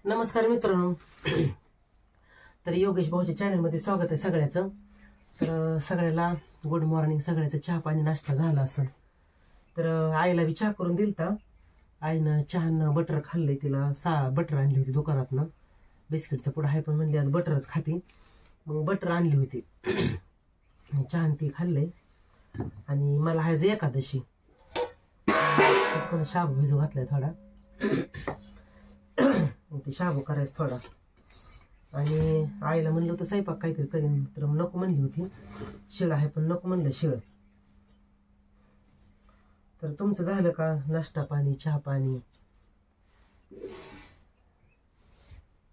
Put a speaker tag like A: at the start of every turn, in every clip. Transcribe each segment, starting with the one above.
A: नमस्कार मित्रांनो. तर योगेश भाऊच्या चॅनलमध्ये स्वागत आहे सगळ्याचं. तर सगळ्याला गुड मॉर्निंग. सगळ्याचं चहा पाणी नाश्ता झाला असेल तर आईला बी चहा करून दिलता. आईनं चहानं बटर खाल्लंय. तिला 6 बटर आणली होती दुकानातनं. बिस्किटचं पुढं आहे पण म्हणली आज बटरच खाते. मग बटर आणली होती. चहा ती खाल्लंय. आणि मला आज एकादशी शाबू भिजू घातलाय थोडा. ते शाबू करायचं थोडा. आणि आईला म्हणलं होतं स्वयंपाक काहीतरी करीन तर नको म्हणली होती. शिळ आहे पण नको म्हणलं शिळ. तर तुमचं झालं का नाश्ता पाणी चहा पाणी?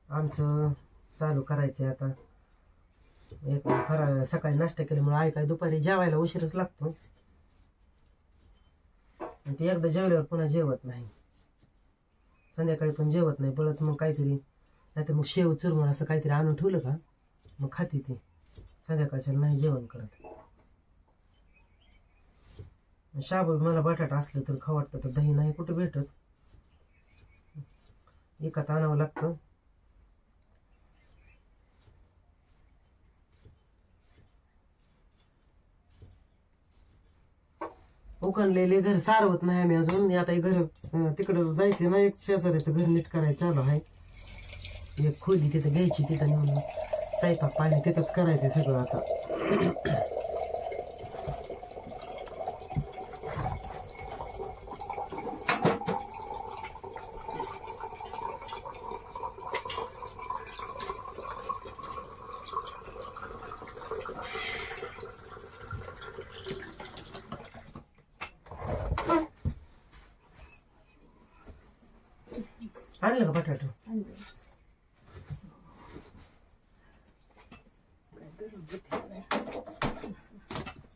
A: आमचं चालू करायचंय आता. एक फराळ सकाळी नाश्ता केल्यामुळे आई काय दुपारी जेवायला उशीरच लागतो. ते एकदा जेवल्यावर पुन्हा जेवत नाही. संध्याकाळी पण जेवत नाही. बळच मग काहीतरी नाहीतर मग शेव चुरमण असं काहीतरी आणून ठेवलं का मग खाती ती. संध्याकाळच्या नाही जेवण करत. शाबू मला बटाटा असलं तर खाऊ वाटतं. तर दही नाही कुठे भेटत. एकात आणावं लागतं. उकणलेले घर सारवत नाही आम्ही अजून. आता हे घर तिकडं जायचं ना. एक शेजाऱ्याचं घर नीट करायचं चालू आहे. एक खोली तिथं घ्यायची. तिथं नेऊन स्वयंपाक पाणी तिथंच करायचंय सगळं आता. आणलं का बटाटा?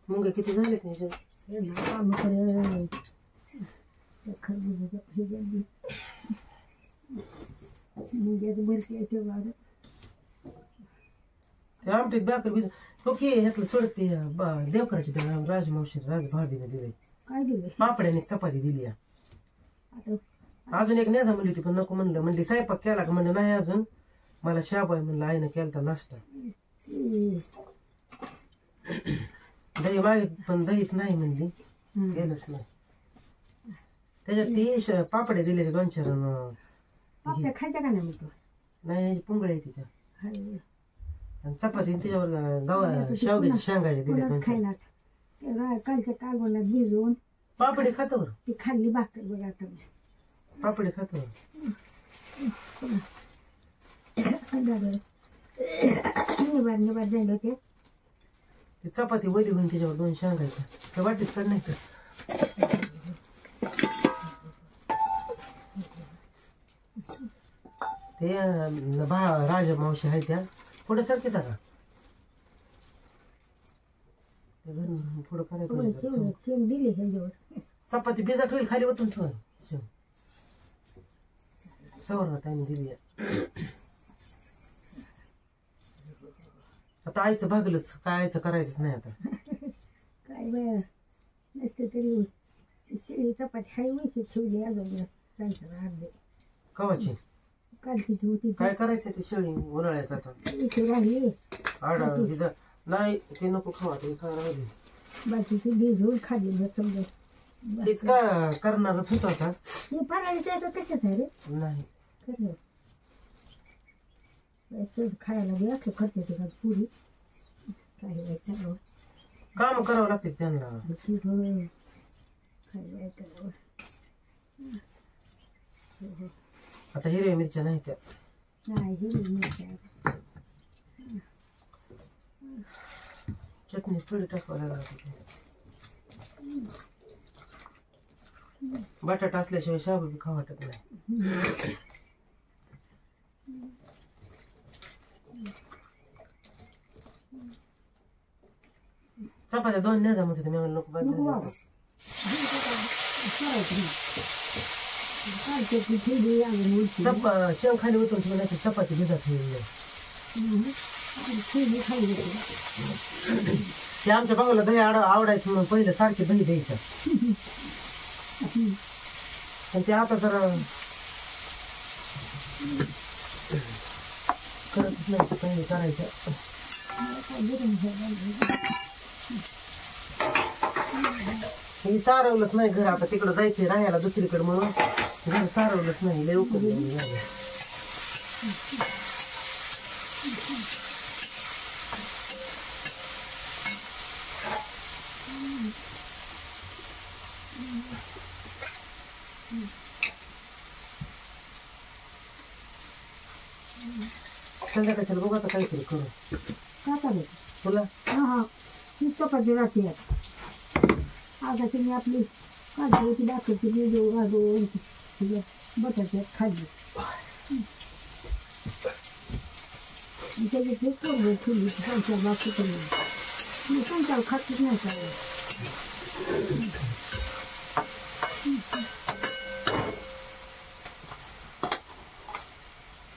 A: मुंगे किती झाले त्याच्यात? ते आमटीत भाकर भिज ओके. ह्यातलं सोडते देवकराची राजमावशी राजभाभीने दिले.
B: काय दिले?
A: पापड्याने चपाती दिली. अजून एक नेजा म्हणली होती पण नको म्हणलं. म्हणली स्वयंपाक केला का? म्हणलं नाही अजून. मला शाबू आहे म्हणलं. आईनं केलता नाश्ता. दही मागे पण दहीच नाही म्हणली. केलंच नाही. त्याच्यात ती पापड्या दिलेले 2-4.
B: खायच्या का नाही?
A: नाही पुंगळ्या येते त्या. आणि चपाती त्याच्यावर गव्हा शेवग्याच्या शेंगाच्या दिल्या.
B: कालच्या कालवणात भिजवून
A: पापडी खातो.
B: ती खाल्ली भाकर बघ आता.
A: पापडी खातो.
B: निबार झाले होते.
A: ते चपाती वली होऊन त्याच्यावर 2 शेंगायच्या. ते वाटीत काढ नाही तर ते राजा मावशी आहे त्या पुढे सारखेच का पुढं करायचं.
B: दिली ह्याच्यावर
A: चपाती भिजत होईल खाली ओतून ठेवा. सवर्ण टाइम दिली. आता आईचं भागलंच. काय आईचं करायचंच नाही आता.
B: काय बरं नसते तरी शिळी चपाती हाय वैसे ठेवली अजून अर्धे.
A: कवाची
B: कालची होती.
A: काय करायचं ते शेळी उन्हाळ्याचं आता
B: राहिली
A: आडा भिजा नाही. ते नको खावा. ते राहिली
B: बाकीची भिजवून खाल्ली समजा.
A: तेच का करणारच होतं आता.
B: मी फराळीचं कशाच आहे रे?
A: नाही
B: खायला बी असं करते ते का पुरी. काय
A: काम करावं लागते त्यांना. आता हिरव्या मिरच्या नाही त्या.
B: नाही हिरवी मिरच्या.
A: चटणी थोडी टाकावं लागते. बटाटा असल्याशिवाय शाबू बी खाऊ वाटत नाही. चपात्या 2 नेजा म्हणत होते. मी नको बाजू शेव खाली होतो चपाती भिजत ते आमच्या भावाला दही आवडायचं म्हणून पहिले सारखे दही द्यायचं. पण ते आता जरा करतच नाही काही करायच्या. हे सारवलंच नाही घर. आता तिकडं जायचंय राहायला दुसरीकडे म्हणून घर सारवलंच नाही. लय उकळून झालं. संध्याकाळच्या बघू आता काहीतरी करू.
B: काय करायचं
A: तुला
B: हा ही चपाती राहते. आता तुम्ही आपली काढली होती दाखवची व्हिडिओ घालून बटाट्यात खाल्ली. त्याची ते कोरडे ठेवली पंचाल बाकी केली. मी पंचाल खातच नाही काय.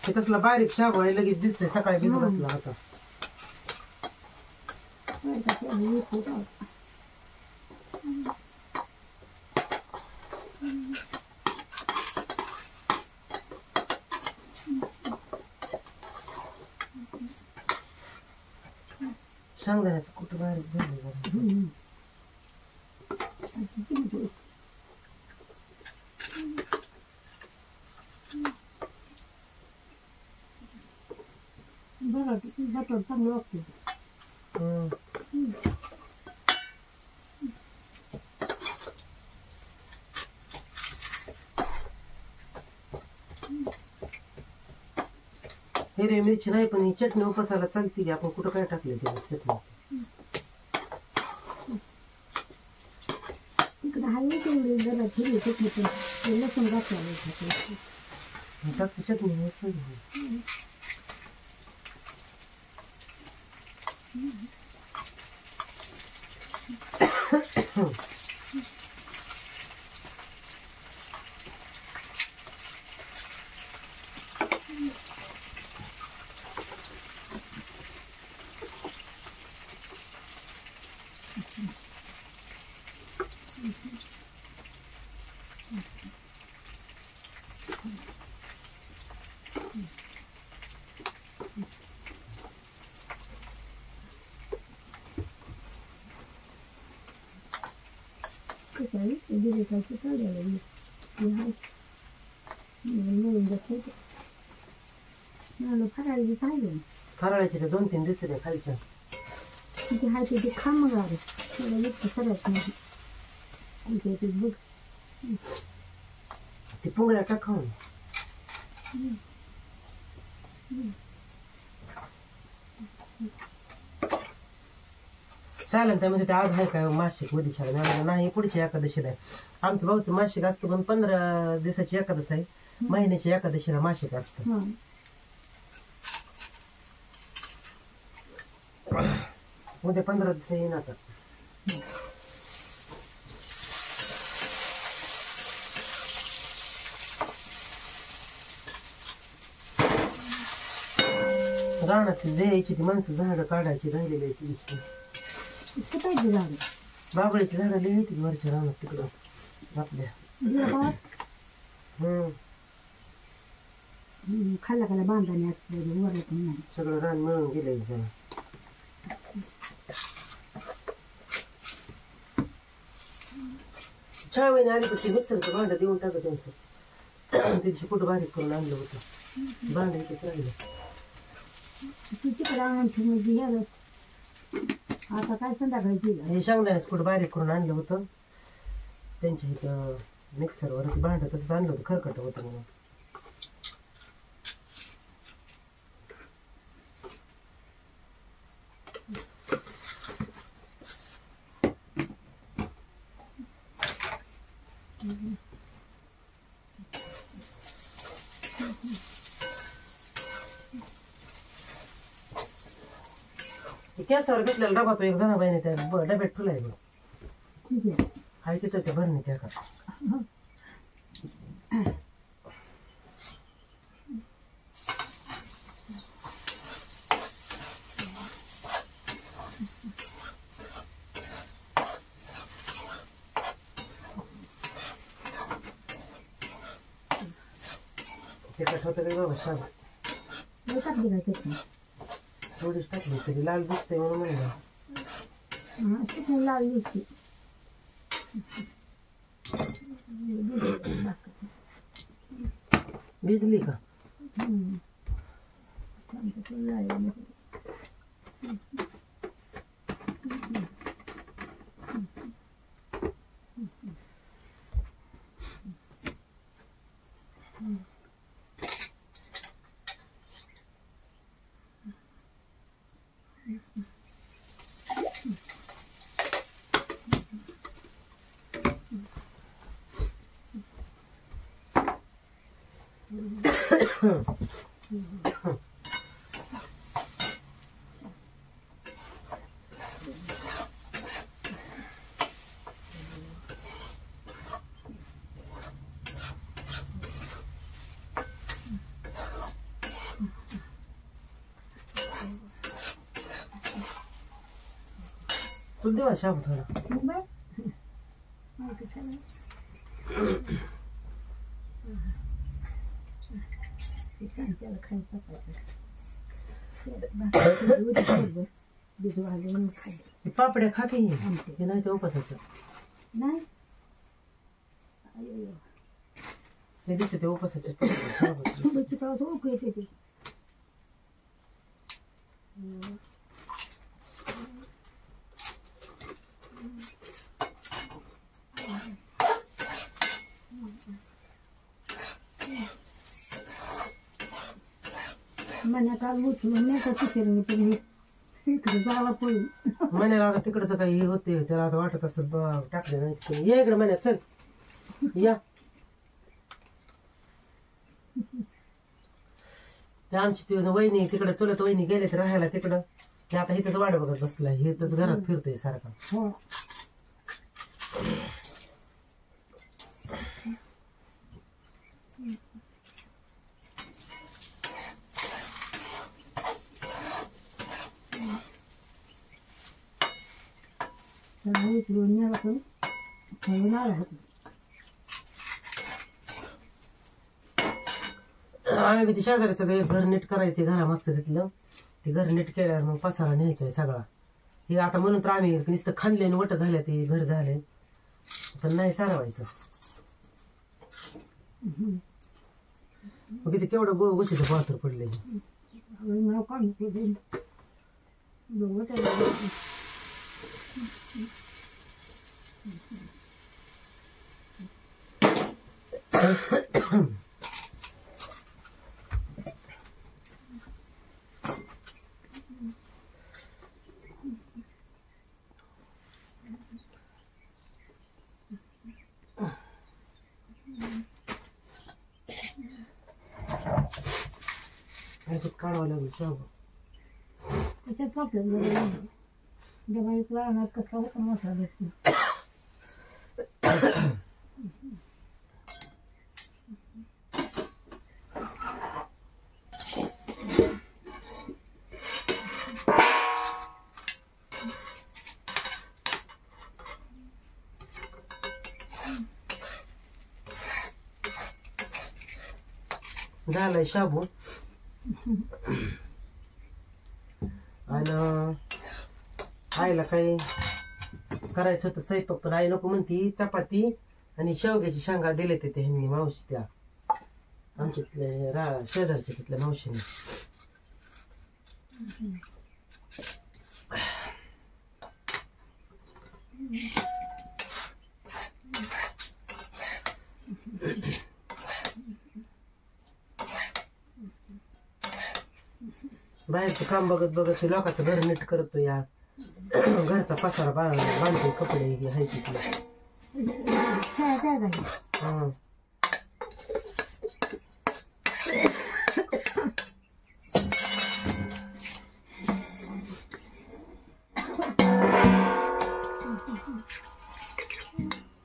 A: ते कसला बारीक शाबू आहे लगेच दिसतंय. सकाळी भिजत घातला होता. शेंगदाण्याचं कुठं बारीक झालं.
B: बटर चांगलं वाटतं.
A: हिरवी मिरची नाही पण ही चटणी उपासाला चालते की. आपण कुठं काय टाकले चटणी.
B: तिकडे हल्ली तेवढी जरा हिरवी चटणी पण लसूण घातलं
A: टाकते चटणी.
B: गिरीकाची काढायला लागली. मिळून जाते मला फराळी पाहिलं.
A: फराळाचे ते 2-3 दिसले खालच्या.
B: तिथे हाय तिथे खा मग आले त्याला इतकं करायचं नाही. ते बघ
A: ते पुंगळ्या टाकावून चालेल. त्यामध्ये ते आज आहे काय मासिक मध्ये शाळा नाही. पुढच्या एकादशीला आहे. आमचं भाऊचं मासिक असतं पण 15 दिवसाची एकादश आहे. महिन्याच्या एकादशीला मासिक असतं. उद्या 15 दिवस येईन आता. रानातली द्यायची ती माणसं झाडं काढायची राहिलेली आहे ती. बाबळीची झाडं लई येते वरच्या रानात तिकडं आपल्या.
B: खाल्ला खाला बांधाने वरत नाही.
A: सगळं रान मिळून गेलंय. छावेने आली तर मिक्सरचं भांडं देऊन टाकत त्यांचं. त्या दिवशी कुठं बारीक करून आणलं होतं. भांडं इथेच राहिलं.
B: तिकडे आणून ठेवून आता काय संध्याकाळी
A: हे शेंगदाण्याचं कुठं बारीक करून आणलं होतं त्यांच्या इथं मिक्सरवर. ते भांडं तसंच आणलं होतं. खरकट होतं म्हणून. गॅसवर घेतलेला डबा तो एक जणाबाईने त्या डब्यात ठेवलाय बघ. हाय तिथं ते भरणे त्या का. ते कसं होतं बाबा सांग.
B: हे टाकली काय चटणी
A: थोडीच टाकली तरी लाल दिसतंय म्हणून म्हणलं.
B: हां चटणी लाल दिसते.
A: भिजली का? तुला देवा शाबू थोडा. पापड्या खा की हे नाही ते उपासाच्या
B: नाही
A: हे दिसते ते उपासाच्या
B: ओळखू येते ते. मन्या काल उचलून नाही का तिकडे पण इकडे जावा पळून
A: मण्याला आता तिकडचं काही हे होते त्याला आता वाटत असं टाकले नाही. ये इकडे मण्यात चल या. ते आमची ती वहिनी तिकडे चलत वहिनी गेले तर राहायला तिकडं. ते आता इथंच वाट बघत बसला. हे तर घरात फिरतोय सारखा.
B: उचलून न्याला पण खाऊन आला होता.
A: आम्ही बी ते शेजाऱ्याचं घर नीट करायचं घरामागचं तिथलं. ते घर नीट केल्यावर मग पसारा न्यायचाय सगळा. हे आता म्हणून तर आम्ही नुसतं खांदले आणि वट झाल्या ते घर झाले पण नाही सारवायचं. मग किती केवढं गोळ गोशीचं पात्र पडले. काढावं लागेल शाबू.
B: त्याच्यात आपल्याला जेव्हा एक राहणार कसा होता मोठा व्यक्ती.
A: झालाय शाबू. आणि आईला काही करायचं होतं स्वयंपाक पण आई नको म्हणती. चपाती आणि शेवग्याची शेंगा दिले ते ह्यांनी मावशी त्या आमच्या तिथल्या शेजारच्या तिथल्या मावशीने. बाहेरचं काम बघत बघत लोकांचं घर नीट करतो. या घरचा पसारा बांधतो कपडे हे आहे तिथले.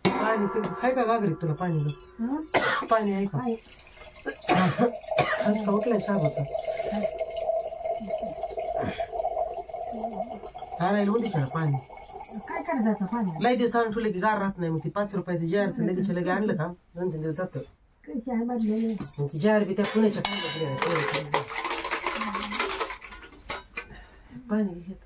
A: पाणी आहे का घागरीत तुला? पाणी आहे का? आज का उठलाय शाबाचा? आणायला होती ना पाणी.
B: काय करायचं पाणी?
A: लय दिवस आणून ठेवलं की गार राहत नाही. मग ती 5 रुपयाचं जारचं लगेच लगे आणलं का 2-3 दिवस जातं.
B: कशी आहे बदलेली?
A: ती जार बी त्या पुण्याच्या खांद्यात पाणी घेत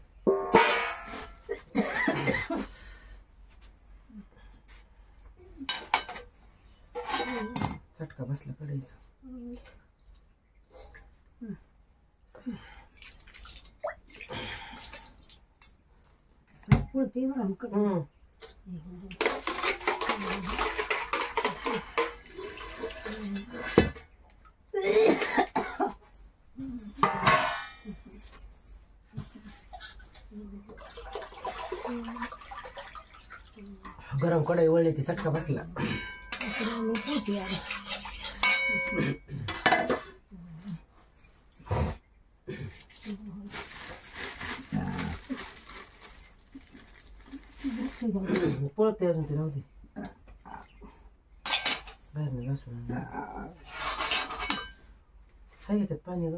A: चटका बसला कढईचा.
B: पोळते
A: गरम कढई वळली ती चटका बसला. पळते अजून ते राहू दे बाहेर नाही घासून काय घेतात पाणी ग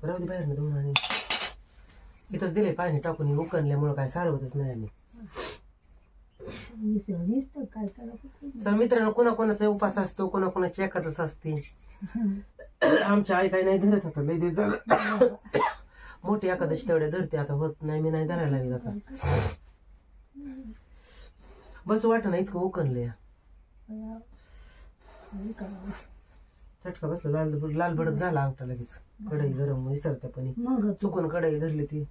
A: राहू दे बाहेर नाही आणि इथंच दिले पाणी टाकून उकळल्यामुळं काय सारवतच नाही आम्ही.
B: काय करायचं
A: तर मित्रांनो कोणाकोणाचा उपास असतो कोणाकोणाची एकाच असते. आमच्या आई काही नाही धरत आता लय दिवस झालं. मोठी एकादशी तेवढ्या धरते आता होत नाही मी नाही धरायला लागली आता. बस वाट ना इतकं उकळलंय चटका बसला लाल भडक झाला आमटा लगेच. कढई गरम विसरते पण चुकून कढई धरली ती.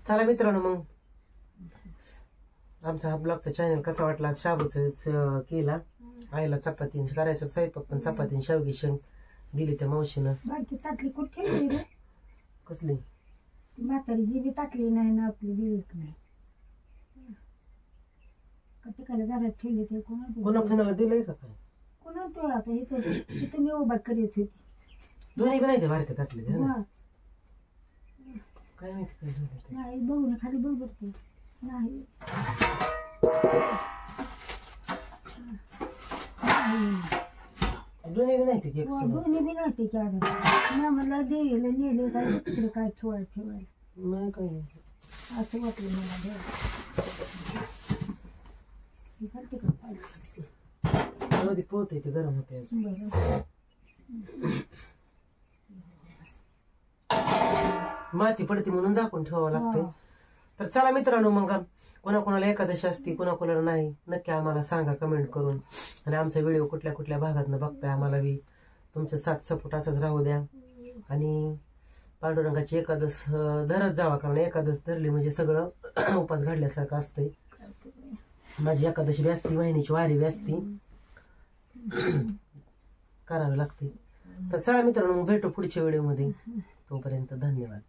A: चला मित्रांनो मग आमचा हा ब्लॉगचा चॅनल कसा वाटला. शाबूच केला आईला चपाती करायचं स्वयंपाक पण चपाती शेवगी शेंग दिली त्या मावशीनं.
B: ताटली कुठे ठेवली रे
A: कसली
B: म्हातारी जी बी ताटली नाही ना आपली बिळीक नाही तिकडे घरात ठेवली ते
A: कोणा कोणाला दिलंय का काय
B: कोणा तो आता इथं मी उभा करीत होती.
A: दोन्ही बी नाही ते बारके ताटले काय माहिती काय झालं
B: नाही बघू ना खाली बघ ते नाही
A: दोन्ही बी नाही ते केक
B: दोन्ही बी नाही ते काय ना मला देवीला नेले काय तिकडे काय ठेवायला
A: नाही काय
B: असं वाटलं मला
A: पोहते ते गरम होते. माती पडते म्हणून झाकून ठेवावं लागतंय. तर चला मित्रांनो मग कोणाकोणाला एकादशी असते कोणाकोणाला नाही नक्की आम्हाला सांगा कमेंट करून. आणि आमचा व्हिडिओ कुठल्या कुठल्या भागातनं बघताय आम्हाला बी तुमचं साथ सपोर्ट असाच राहू द्या. आणि पांडुरंगाची एकादश धरत जावा कारण एकादश धरली म्हणजे सगळं उपास घडल्यासारखं असतंय. माझी एकादशी बी असती महिन्याची वारी बी असती करावी लागते. तर चला मित्रांनो भेटू पुढच्या व्हिडिओ मध्ये. तोपर्यंत धन्यवाद.